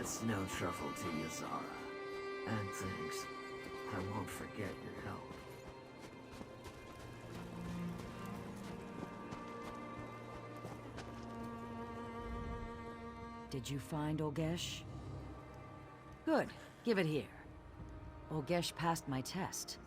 that snow truffle to you, Zara. And thanks. I won't forget your help. Did you find Olgesh? Good. Give it here. Olgesh passed my test.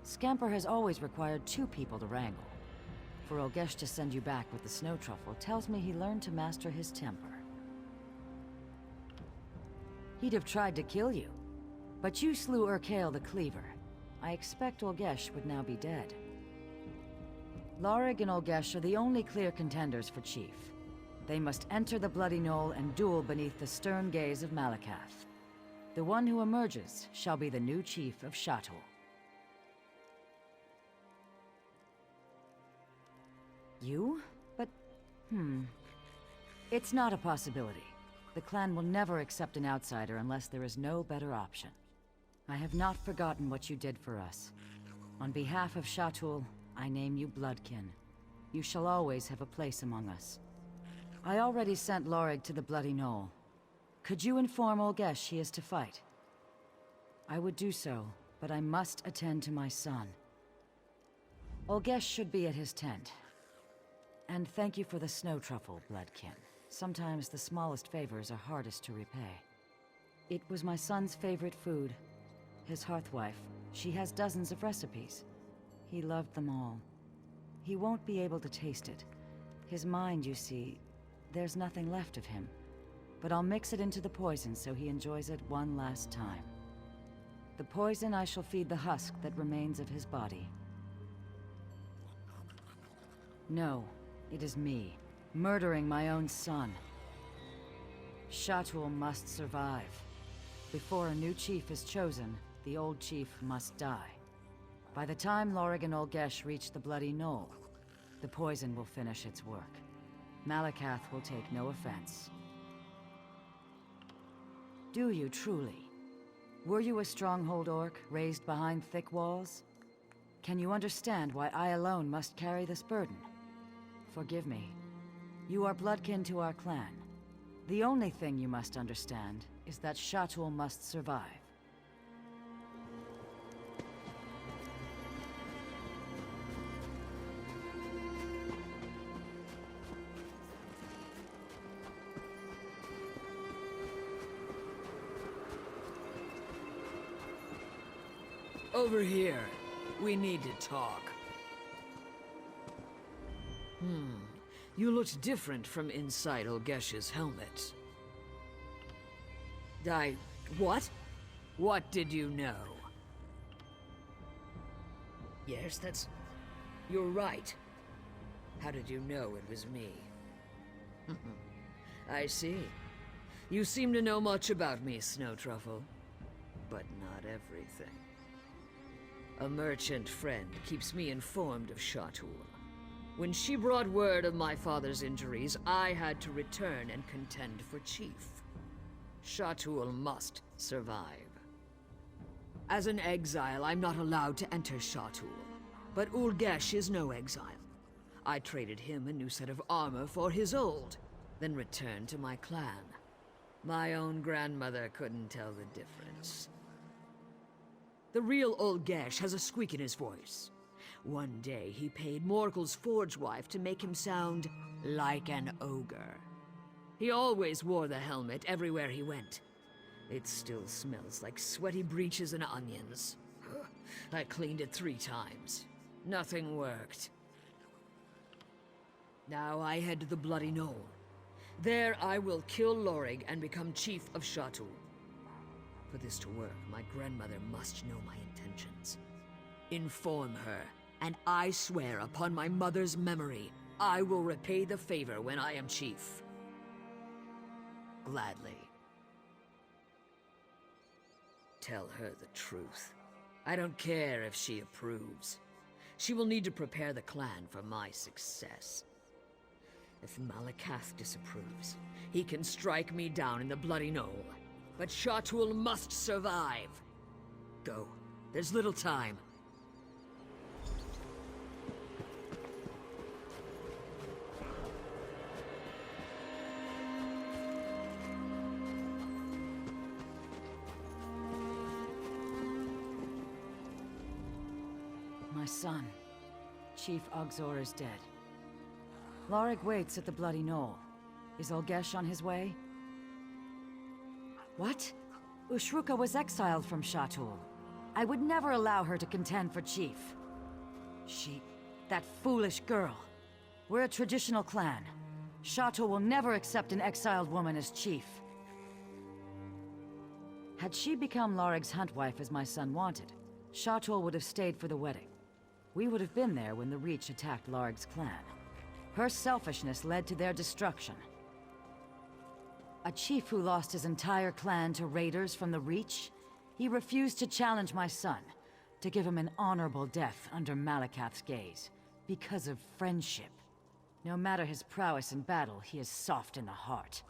Scamper has always required 2 people to wrangle. For Olgesh to send you back with the snow truffle tells me he learned to master his temper. He'd have tried to kill you, but you slew Urkael the Cleaver. I expect Olgesh would now be dead. Lorig and Olgesh are the only clear contenders for Chief. They must enter the Bloody Knoll and duel beneath the stern gaze of Malakath. The one who emerges shall be the new chief of Shatul. You? But, It's not a possibility. The clan will never accept an outsider unless there is no better option. I have not forgotten what you did for us. On behalf of Shatul, I name you Bloodkin. You shall always have a place among us. I already sent Lorig to the Bloody Knoll. Could you inform Olgesh he is to fight? I would do so, but I must attend to my son. Olgesh should be at his tent. And thank you for the snow truffle, Bloodkin. Sometimes the smallest favors are hardest to repay. It was my son's favorite food. His hearthwife, she has dozens of recipes. He loved them all. He won't be able to taste it. His mind, you see, there's nothing left of him. But I'll mix it into the poison so he enjoys it one last time. The poison I shall feed the husk that remains of his body. No, it is me, murdering my own son. Shatul must survive. Before a new chief is chosen, the old chief must die. By the time Lorig and Olgesh reach the Bloody Knoll, the poison will finish its work. Malakath will take no offense. Do you truly? Were you a stronghold orc, raised behind thick walls? Can you understand why I alone must carry this burden? Forgive me. You are bloodkin to our clan. The only thing you must understand is that Shatul must survive. Over here. We need to talk. You looked different from inside Olgesh's helmet. What? What did you know? Yes, you're right. How did you know it was me? I see. You seem to know much about me, Snow Truffle. But not everything. A merchant friend keeps me informed of Shatul. When she brought word of my father's injuries, I had to return and contend for chief. Shatul must survive. As an exile, I'm not allowed to enter Shatul. But Olgesh is no exile. I traded him a new set of armor for his old, then returned to my clan. My own grandmother couldn't tell the difference. The real Olgesh has a squeak in his voice. One day, he paid Morkel's forge wife to make him sound like an ogre. He always wore the helmet everywhere he went. It still smells like sweaty breeches and onions. I cleaned it 3 times. Nothing worked. Now I head to the Bloody Knoll. There I will kill Lorig and become chief of Shatul. For this to work, my grandmother must know my intentions. Inform her, and I swear upon my mother's memory, I will repay the favor when I am chief. Gladly. Tell her the truth. I don't care if she approves. She will need to prepare the clan for my success. If Malakath disapproves, he can strike me down in the Bloody Knoll. But Shatul must survive. Go. There's little time. son. Chief Ogzor is dead. Lorig waits at the Bloody Knoll. Is Olgesh on his way? What? Ushruka was exiled from Shatul. I would never allow her to contend for chief. That foolish girl. We're a traditional clan. Shatul will never accept an exiled woman as chief. Had she become Lorig's hunt wife as my son wanted, Shatul would have stayed for the wedding. We would have been there when the Reach attacked Lorig's clan. Her selfishness led to their destruction. A chief who lost his entire clan to raiders from the Reach? He refused to challenge my son, to give him an honorable death under Malakath's gaze, because of friendship. No matter his prowess in battle, he is soft in the heart.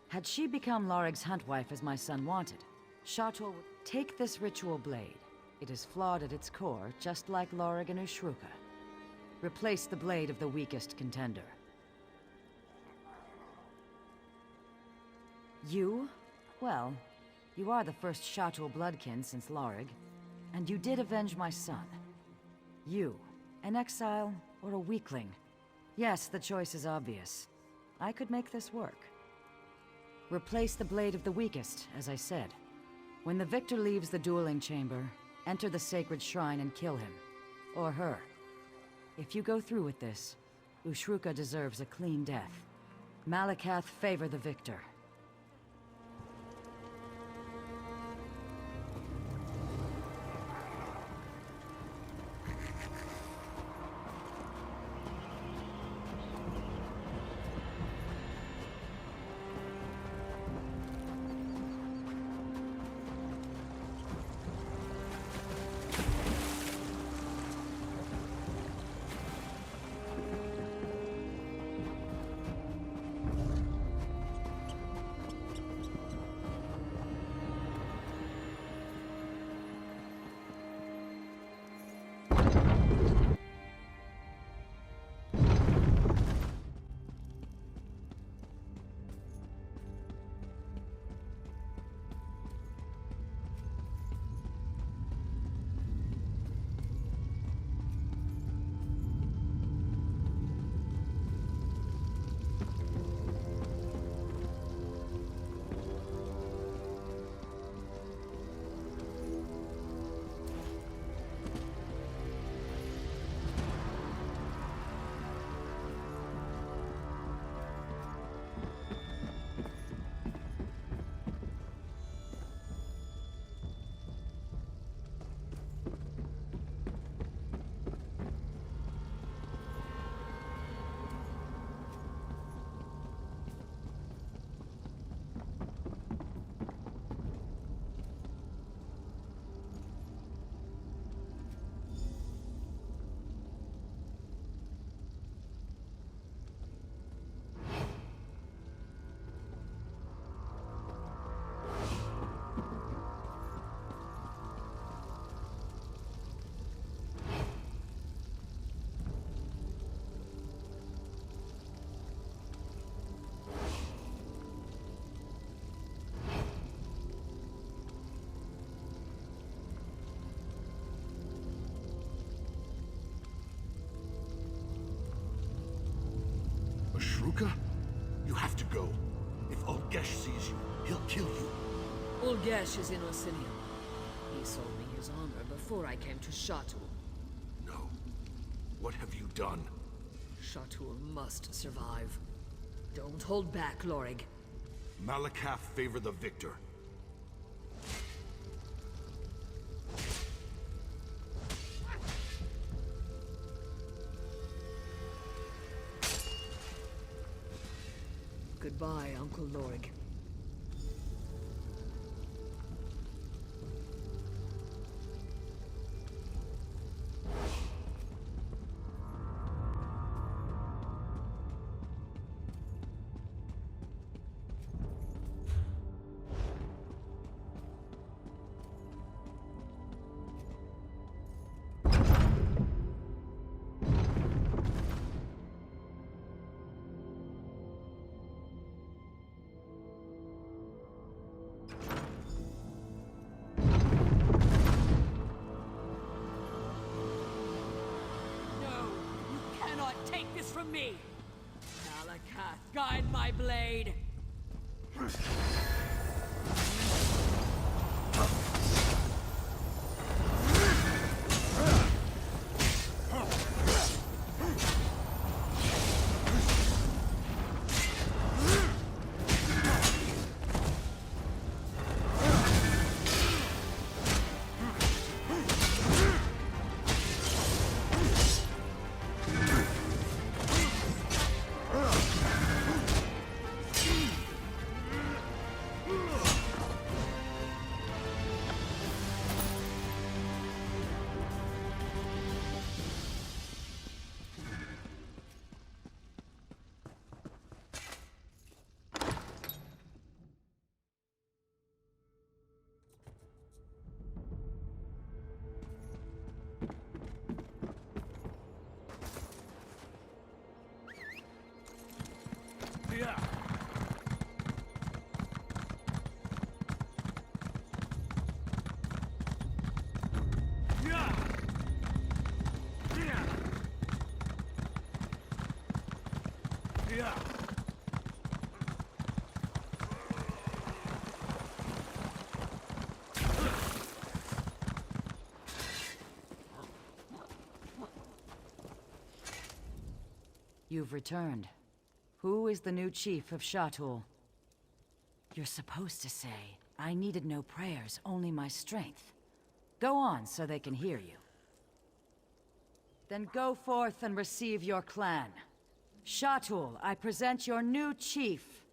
Had she become Lorig's hunt wife as my son wanted, Shatul would take this ritual blade. It is flawed at its core, just like Lorig and Ushruka. Replace the blade of the weakest contender. You? Well, you are the first Shatul bloodkin since Lorig, and you did avenge my son. You, an exile or a weakling? Yes, the choice is obvious. I could make this work. Replace the blade of the weakest, as I said. When the victor leaves the dueling chamber, enter the sacred shrine and kill him. Or her. If you go through with this, Ushruka deserves a clean death. Malakath favor the victor. Ashruka? You have to go. If Olgesh sees you, he'll kill you. Olgesh is in Orsinium. He sold me his armor before I came to Shatul. No. What have you done? Shatul must survive. Don't hold back, Lorig. Malakath favor the victor. Goodbye, Uncle Lorig. cannot take this from me! Malakath, guide my blade! Yeah. You've returned. Who is the new chief of Shatul? You're supposed to say, I needed no prayers, only my strength. Go on so they can hear you. Then go forth and receive your clan. Shatul, I present your new chief.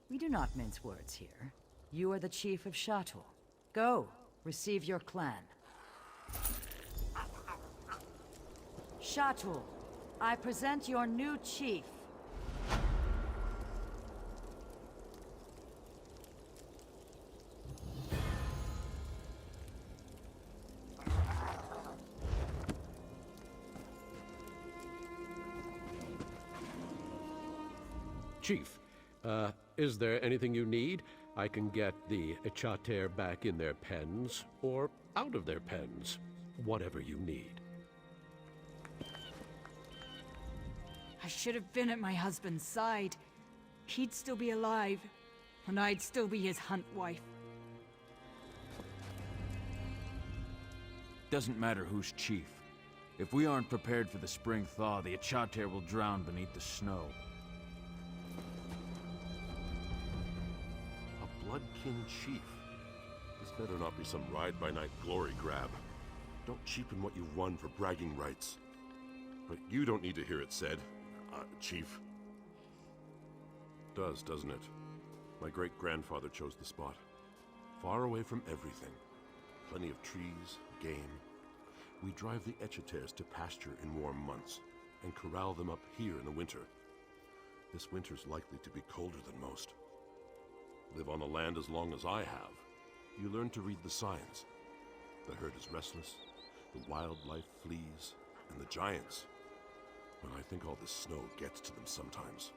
We do not mince words here. You are the chief of Shatul. Go, receive your clan. Shatul, I present your new chief. Chief, is there anything you need? I can get the Echater back in their pens, or out of their pens. Whatever you need. I should have been at my husband's side. He'd still be alive, and I'd still be his hunt wife. Doesn't matter who's chief. If we aren't prepared for the spring thaw, the Echater will drown beneath the snow. A Blood King chief. This better not be some ride-by-night glory grab. Don't cheapen what you've won for bragging rights. But you don't need to hear it said, Chief. Does, doesn't it? My great-grandfather chose the spot. Far away from everything. Plenty of trees, game. We drive the Echaters to pasture in warm months, and corral them up here in the winter. This winter's likely to be colder than most. Live on the land as long as I have, you learn to read the signs. The herd is restless, the wildlife flees, and the giants. But I think all this snow gets to them sometimes.